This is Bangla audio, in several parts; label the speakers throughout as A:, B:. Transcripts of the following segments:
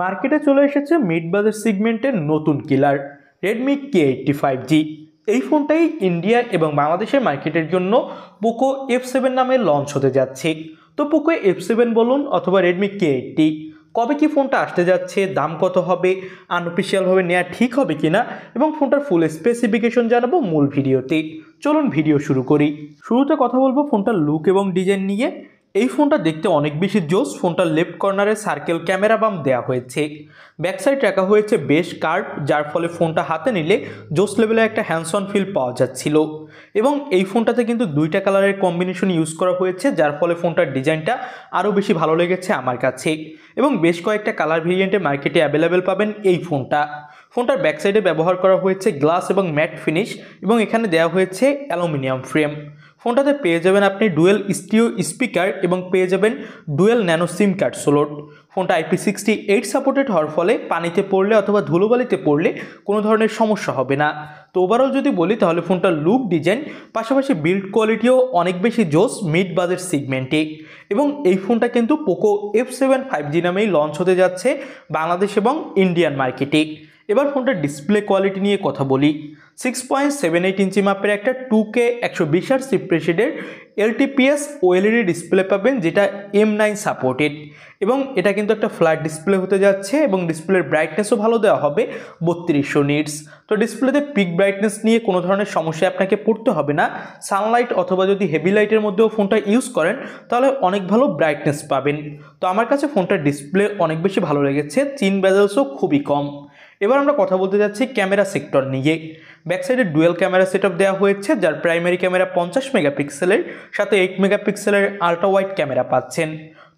A: মার্কেটে চলে এসেছে মিড বাজেট সেগমেন্টের নতুন কিলার রেডমি K85G। এই ফোনটাই ইন্ডিয়া এবং বাংলাদেশের মার্কেটের জন্য পোকো F7 নামে লঞ্চ হতে যাচ্ছে। তো পোকো F7 বলুন অথবা রেডমি K80, কবে কি ফোনটা আসতে যাচ্ছে, দাম কত হবে, আনঅফিসিয়ালভাবে নেওয়া ঠিক হবে কিনা এবং ফোনটার ফুল স্পেসিফিকেশন জানাবো মূল ভিডিওতে। চলুন ভিডিও শুরু করি। শুরুতে কথা বলবো ফোনটার লুক এবং ডিজাইন নিয়ে। এই ফোনটা দেখতে অনেক বেশি জোস। ফোনটার লেফট কর্নারে সার্কেল ক্যামেরা বাম দেওয়া হয়েছে, ব্যাক সাইড রাখা হয়েছে বেশ কার্ভ, যার ফলে ফোনটা হাতে নিলে জোস লেভেলে একটা হ্যান্ডস অন ফিল পাওয়া যাচ্ছিল। এবং এই ফোনটাতে কিন্তু দুইটা কালারের কম্বিনেশন ইউজ করা হয়েছে, যার ফলে ফোনটার ডিজাইনটা আরও বেশি ভালো লেগেছে আমার কাছে। এবং বেশ কয়েকটা কালার ভেরিয়েন্টে মার্কেটে অ্যাভেলেবেল পাবেন এই ফোনটার ব্যাক সাইডে ব্যবহার করা হয়েছে গ্লাস এবং ম্যাট ফিনিশ, এবং এখানে দেওয়া হয়েছে অ্যালুমিনিয়াম ফ্রেম। ফোনটাতে পেয়ে যাবেন আপনি ডুয়েল স্টিরিও স্পিকার এবং পেয়ে যাবেন ডুয়েল ন্যানো সিম কার্ড স্লট। ফোনটা IP68 সাপোর্টেড হওয়ার ফলে পানিতে পড়লে অথবা ধুলোবালিতে পড়লে কোনো ধরনের সমস্যা হবে না। তো ওভারঅল যদি বলি তাহলে ফোনটার লুক, ডিজাইন, পাশাপাশি বিল্ড কোয়ালিটিও অনেক বেশি জোস মিড বাজেট সেগমেন্টে। এবং এই ফোনটা কিন্তু পোকো F7 5G নামেই লঞ্চ হতে যাচ্ছে বাংলাদেশ এবং ইন্ডিয়ান মার্কেটে। এবার ফোনটার ডিসপ্লে কোয়ালিটি নিয়ে কথা বলি। 6.78 ইঞ্চি মাপের একটা 2K 120Hz রিফ্রেশ রেটের LTPS OLED ডিসপ্লে পাবেন, যেটা M9 সাপোর্টেড। এবং এটা কিন্তু একটা ফ্ল্যাট ডিসপ্লে হতে যাচ্ছে এবং ডিসপ্লের ব্রাইটনেসও ভালো দেওয়া হবে 3200 নিটস। তো ডিসপ্লেতে পিক ব্রাইটনেস নিয়ে কোনো ধরনের সমস্যায় আপনাকে পড়তে হবে না। সানলাইট অথবা যদি হেভি লাইটের মধ্যেও ফোনটা ইউজ করেন তাহলে অনেক ভালো ব্রাইটনেস পাবেন। তো আমার কাছে ফোনটার ডিসপ্লে অনেক বেশি ভালো লেগেছে, চিন বেজেলসও খুবই কম। এবার আমরা কথা বলতে যাচ্ছি ক্যামেরা সেক্টর নিয়ে। ব্যাক সাইডে ডুয়েল ক্যামেরা সেটআপ দেওয়া হয়েছে, যার প্রাইমারি ক্যামেরা 50 মেগাপিক্সেলের সাথে 8 মেগাপিক্সেলের আল্ট্রা ওয়াইড ক্যামেরা পাচ্ছেন।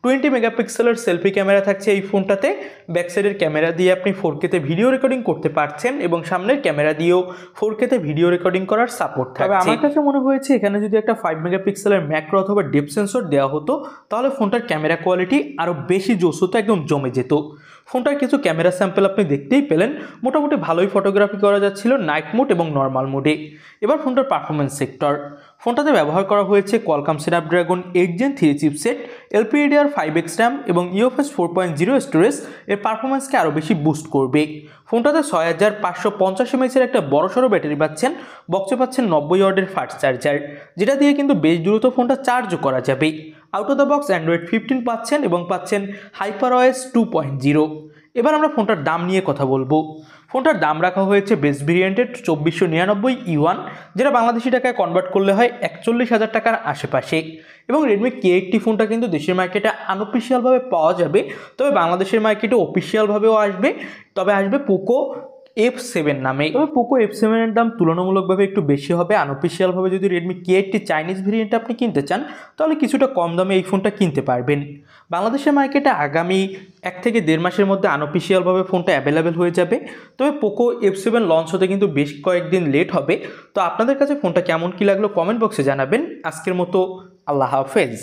A: 20 মেগাপিক্সেলের সেলফি ক্যামেরা থাকছে এই ফোনটাতে। ব্যাক সাইডের ক্যামেরা দিয়ে আপনি 4K-তে ভিডিও রেকর্ডিং করতে পারছেন এবং সামনের ক্যামেরা দিয়েও 4K-তে ভিডিও রেকর্ডিং করার সাপোর্ট থাকছে। তবে আমার কাছে মনে হয়েছে এখানে যদি একটা 5 মেগাপিক্সেলের ম্যাক্রো অথবা ডেপথ সেন্সর দেওয়া হতো তাহলে ফোনটার ক্যামেরা কোয়ালিটি আরও বেশি জোস হতো, একদম জমে যেত। ফোনটার কিছু ক্যামেরা স্যাম্পল আপনি দেখতেই পেলেন, মোটামুটি ভালোই ফটোগ্রাফি করা যাচ্ছিল নাইট মোড এবং নর্মাল মোডে। এবার ফোনটার পারফরমেন্স সেক্টর। ফোনটাতে ব্যবহার করা হয়েছে Qualcomm Snapdragon 8 Gen 3 chipset, LPDDR5X RAM এবং UFS 4.0 স্টোরেজ এর পারফরমেন্সকে আরও বেশি বুস্ট করবে। ফোনটাতে 6550 mAh একটা বড়সড় ব্যাটারি পাচ্ছেন, বক্সে পাচ্ছেন 90 ওয়াটের ফাস্ট চার্জার, যেটা দিয়ে কিন্তু বেশ দ্রুত ফোনটা চার্জও করা যাবে। Out of the box Android 15 পাচ্ছেন এবং পাচ্ছেন HyperOS 2.0। এবার আমরা ফোনটার দাম নিয়ে কথা বলবো। ফোনটার দাম রাখা হয়েছে বেস ভেরিয়েন্টের 2499 E1, যেটা বাংলাদেশি টাকায় কনভার্ট করলে হয় 41,000 টাকার আশেপাশে। এবং রেডমি K80 ফোনটা কিন্তু দেশের মার্কেটে আনঅফিসিয়ালভাবে পাওয়া যাবে, তবে বাংলাদেশের মার্কেটে অফিসিয়ালভাবেও আসবে, তবে আসবে পোকো F7 নামে। তবে পোকো F7 এর দাম তুলনামূলকভাবে একটু বেশি হবে। আনঅফিসিয়ালভাবে যদি রেডমি K80 চাইনিজ ভেরিয়েন্ট আপনি কিনতে চান তাহলে কিছুটা কম দামে এই ফোনটা কিনতে পারবেন। বাংলাদেশের মার্কেটে আগামী 1 থেকে 1.5 মাসের মধ্যে আনঅফিসিয়ালভাবে ফোনটা অ্যাভেলেবেল হয়ে যাবে। তবে পোকো F7 লঞ্চ হতে কিন্তু বেশ কয়েকদিন লেট হবে। তো আপনাদের কাছে ফোনটা কেমন কী লাগলো কমেন্ট বক্সে জানাবেন। আজকের মতো আল্লাহ হাফেজ।